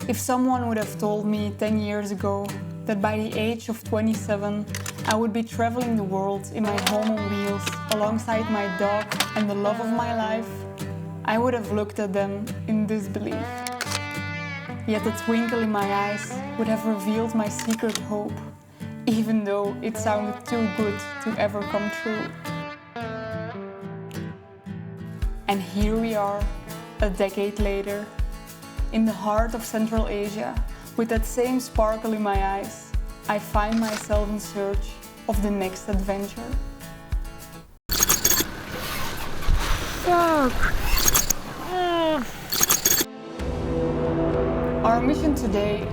If someone would have told me 10 years ago that by the age of 27 I would be traveling the world in my home on wheels alongside my dog and the love of my life, I would have looked at them in disbelief. Yet the twinkle in my eyes would have revealed my secret hope, even though it sounded too good to ever come true. And here we are, a decade later, in the heart of Central Asia, with that same sparkle in my eyes, I find myself in search of the next adventure. Fuck! Our mission today,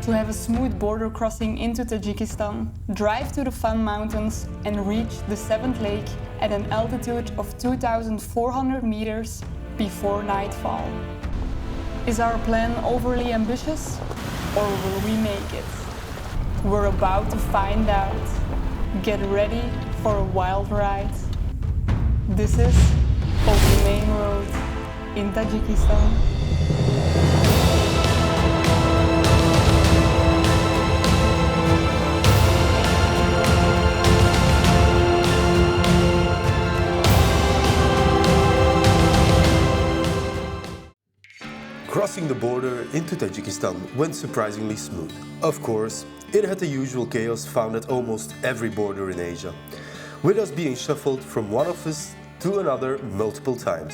to have a smooth border crossing into Tajikistan, drive to the Fan Mountains and reach the 7th lake at an altitude of 2,400 meters before nightfall. Is our plan overly ambitious, or will we make it? We're about to find out. Get ready for a wild ride. This is On the Main Road in Tajikistan. Crossing the border into Tajikistan went surprisingly smooth. Of course, it had the usual chaos found at almost every border in Asia, with us being shuffled from one office to another multiple times.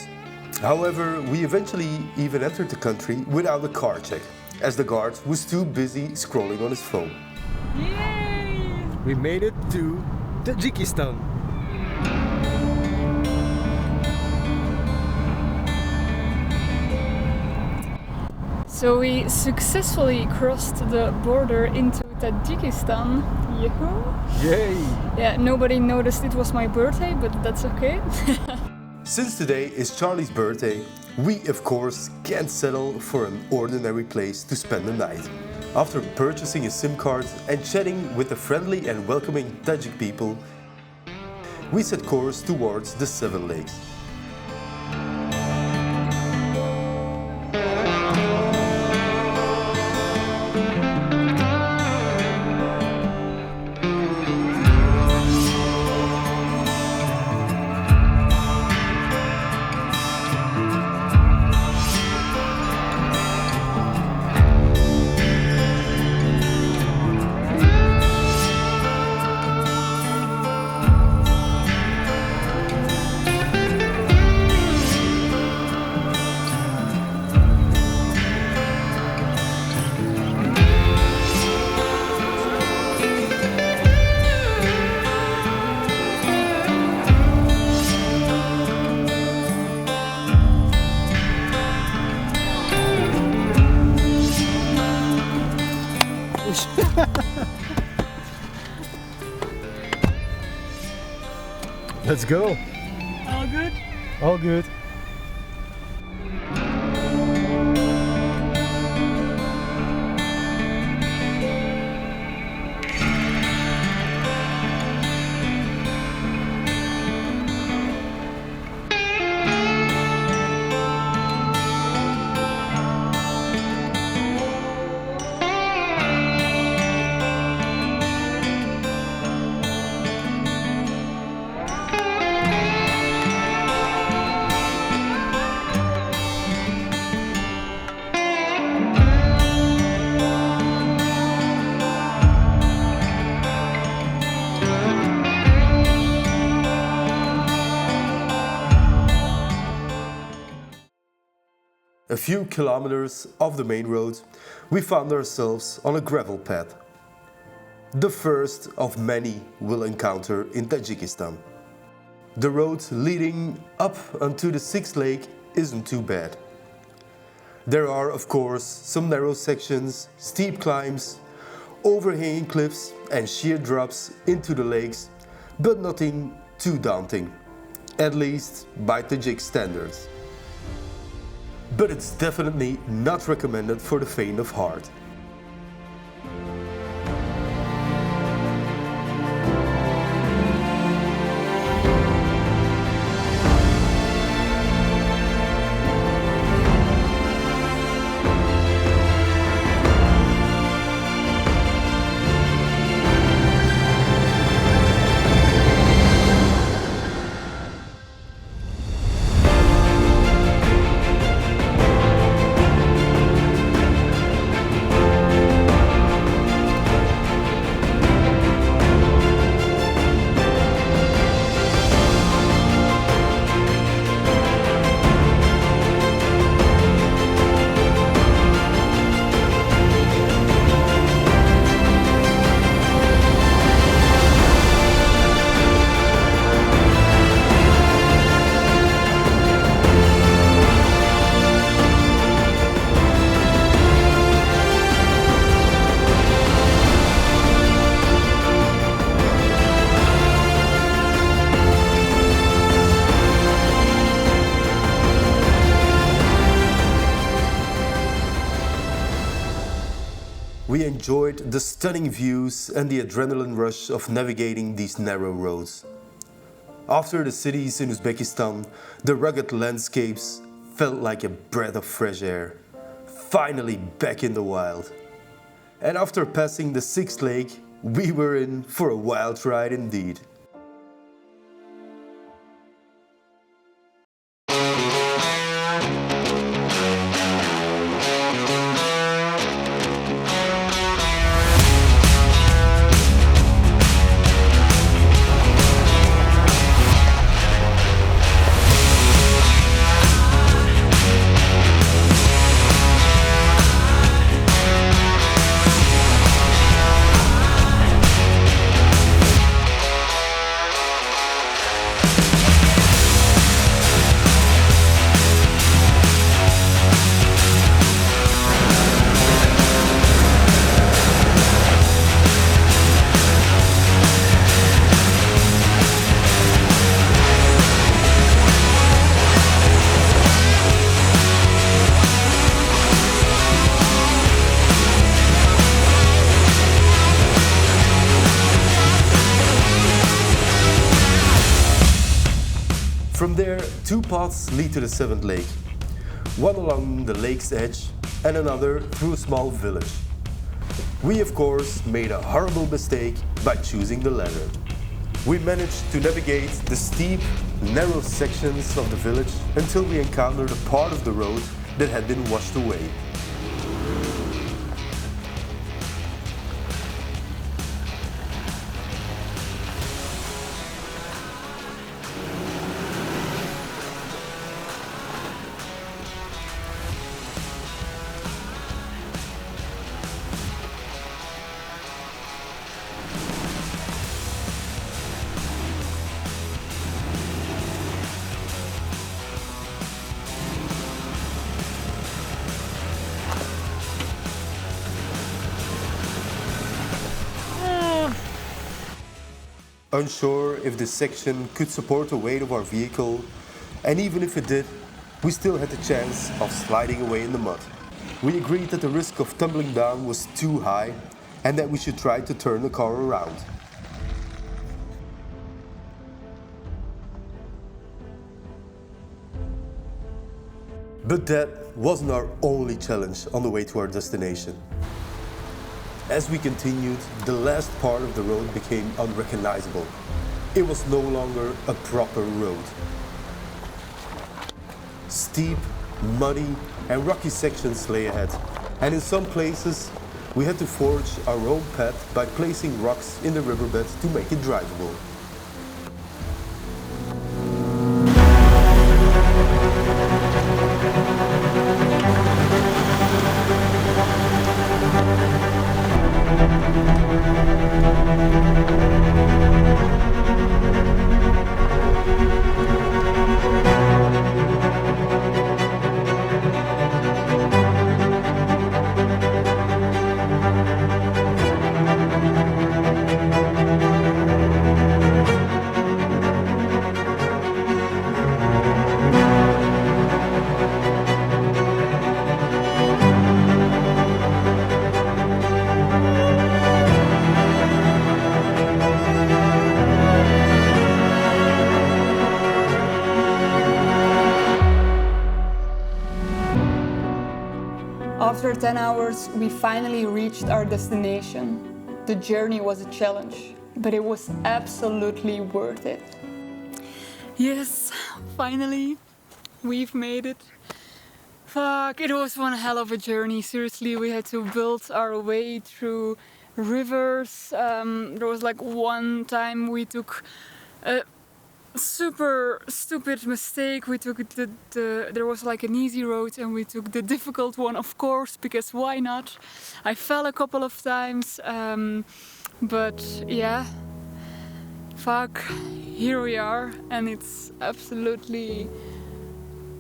However, we eventually even entered the country without a car check, as the guard was too busy scrolling on his phone. Yay! We made it to Tajikistan. So we successfully crossed the border into Tajikistan. Yahoo! Yay! Yeah, nobody noticed it was my birthday, but that's okay. Since today is Charlie's birthday, we of course can't settle for an ordinary place to spend the night. After purchasing a SIM card and chatting with the friendly and welcoming Tajik people, we set course towards the 7 lakes. Let's go! All good? All good. A few kilometers off the main road, we found ourselves on a gravel path. The first of many we'll encounter in Tajikistan. The road leading up onto the 6th lake isn't too bad. There are, of course, some narrow sections, steep climbs, overhanging cliffs and sheer drops into the lakes, but nothing too daunting, at least by Tajik standards. But it's definitely not recommended for the faint of heart. We enjoyed the stunning views and the adrenaline rush of navigating these narrow roads. After the cities in Uzbekistan, the rugged landscapes felt like a breath of fresh air. Finally back in the wild. And after passing the 6th lake, we were in for a wild ride indeed. From there, 2 paths lead to the 7th lake. One along the lake's edge and another through a small village. We of course made a horrible mistake by choosing the latter. We managed to navigate the steep, narrow sections of the village until we encountered a part of the road that had been washed away. Unsure if this section could support the weight of our vehicle, and even if it did, we still had the chance of sliding away in the mud. We agreed that the risk of tumbling down was too high and that we should try to turn the car around. But that wasn't our only challenge on the way to our destination. As we continued, the last part of the road became unrecognizable. It was no longer a proper road. Steep, muddy and rocky sections lay ahead, and in some places we had to forge our own path by placing rocks in the riverbed to make it drivable. After 10 hours, we finally reached our destination. The journey was a challenge, but it was absolutely worth it. Yes, finally, we've made it. Fuck, it was one hell of a journey. Seriously, we had to build our way through rivers. There was like one time we took a super stupid mistake. We took there was like an easy road and we took the difficult one, of course, because why not? I fell a couple of times, but yeah, fuck, here we are, and it's absolutely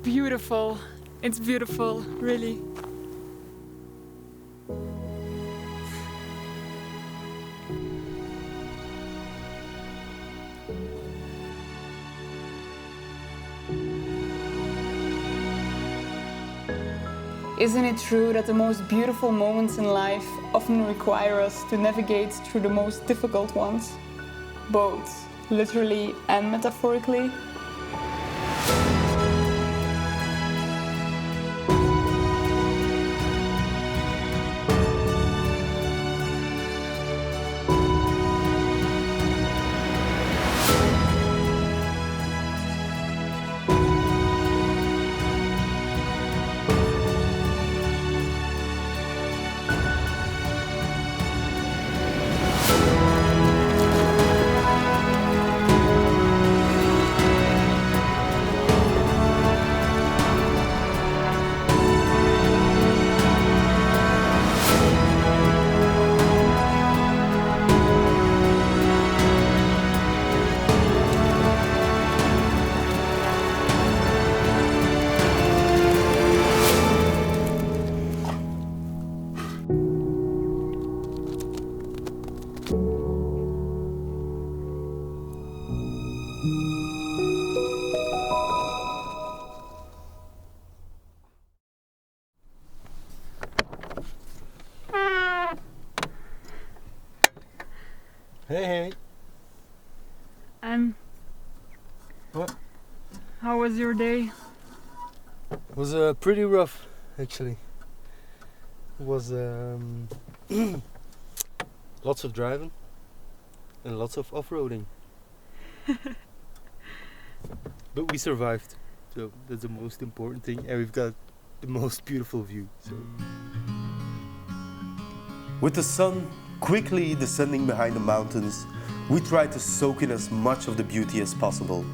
beautiful. It's beautiful, really. Isn't it true that the most beautiful moments in life often require us to navigate through the most difficult ones? Both literally and metaphorically? Hey. And What? how was your day? It was pretty rough, actually. It was lots of driving and lots of off-roading. But we survived, so that's the most important thing, and we've got the most beautiful view. So. With the sun quickly descending behind the mountains, we tried to soak in as much of the beauty as possible.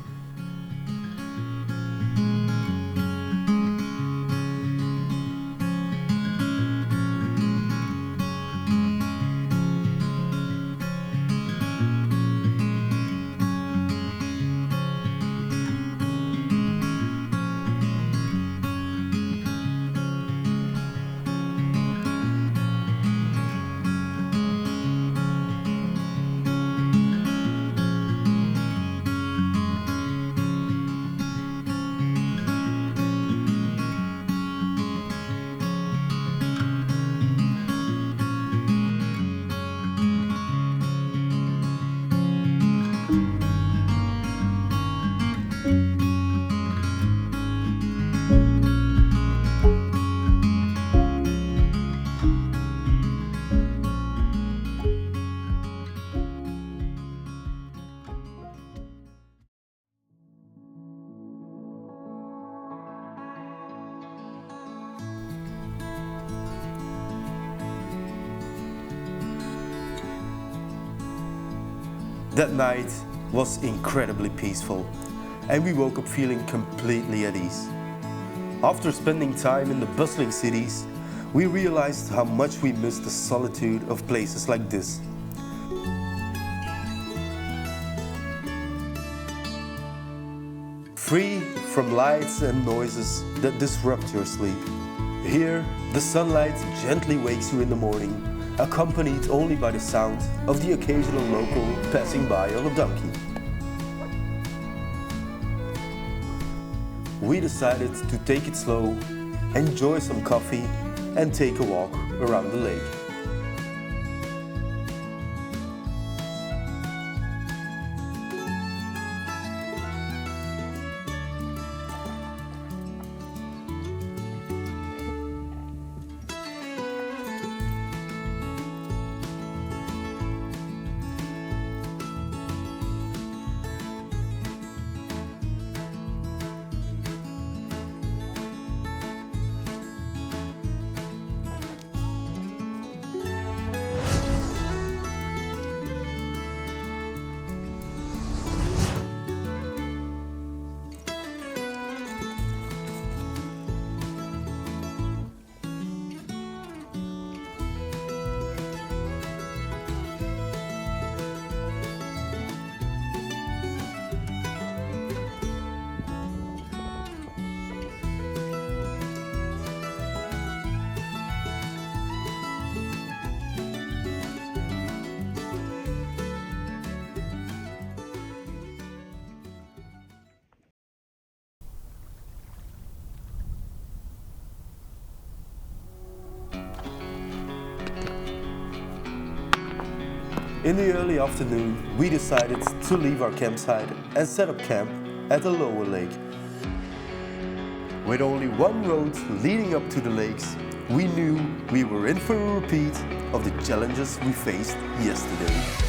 That night was incredibly peaceful, and we woke up feeling completely at ease. After spending time in the bustling cities, we realized how much we missed the solitude of places like this. Free from lights and noises that disrupt your sleep. Here, the sunlight gently wakes you in the morning, accompanied only by the sound of the occasional local passing by on a donkey. We decided to take it slow, enjoy some coffee, and take a walk around the lake. In the early afternoon, we decided to leave our campsite and set up camp at the lower lake. With only one road leading up to the lakes, we knew we were in for a repeat of the challenges we faced yesterday.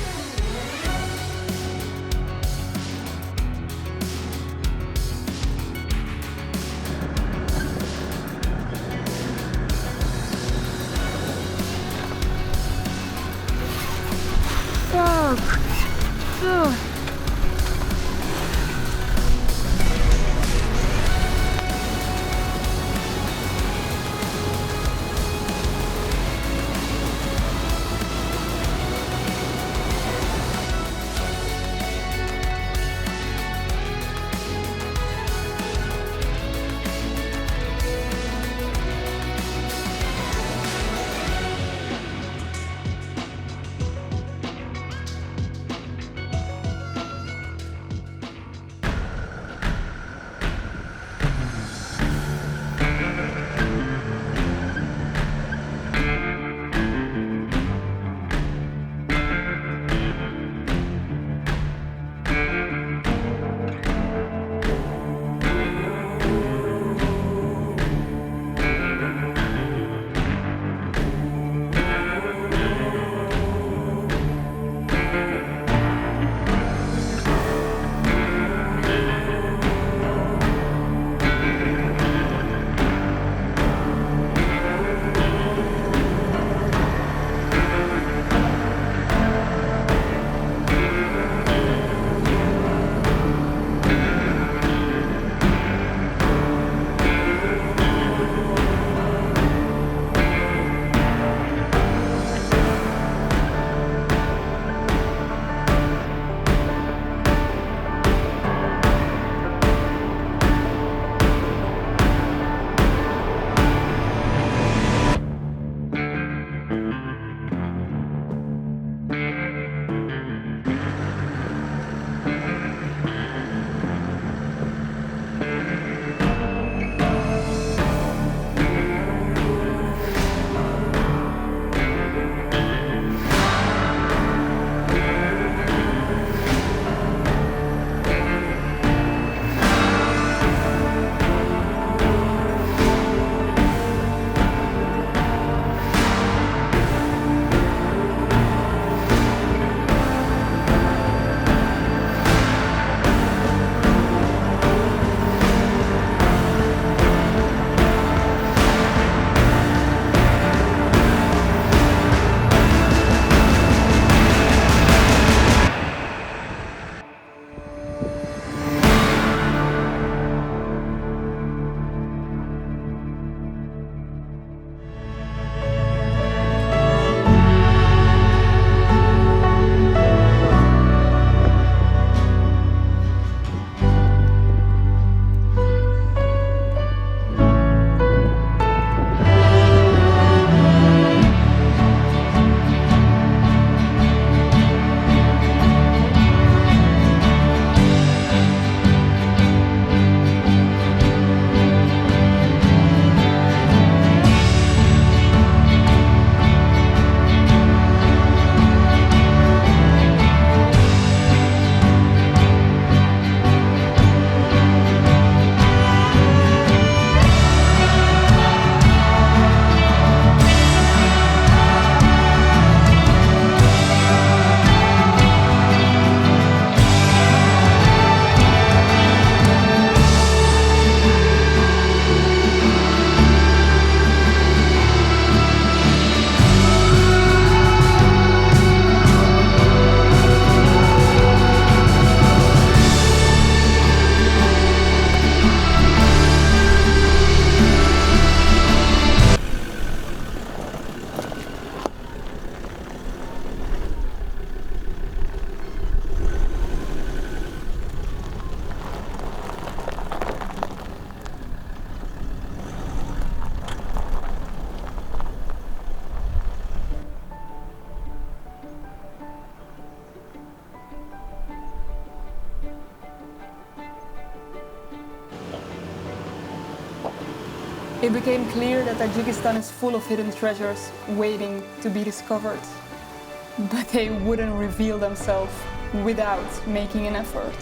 It became clear that Tajikistan is full of hidden treasures waiting to be discovered. but they wouldn't reveal themselves without making an effort.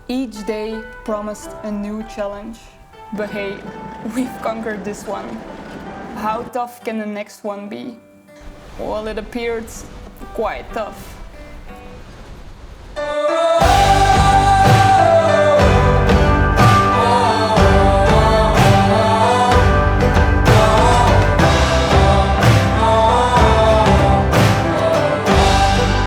Each day promised a new challenge, but hey, we've conquered this one. How tough can the next one be? Well, it appeared quite tough.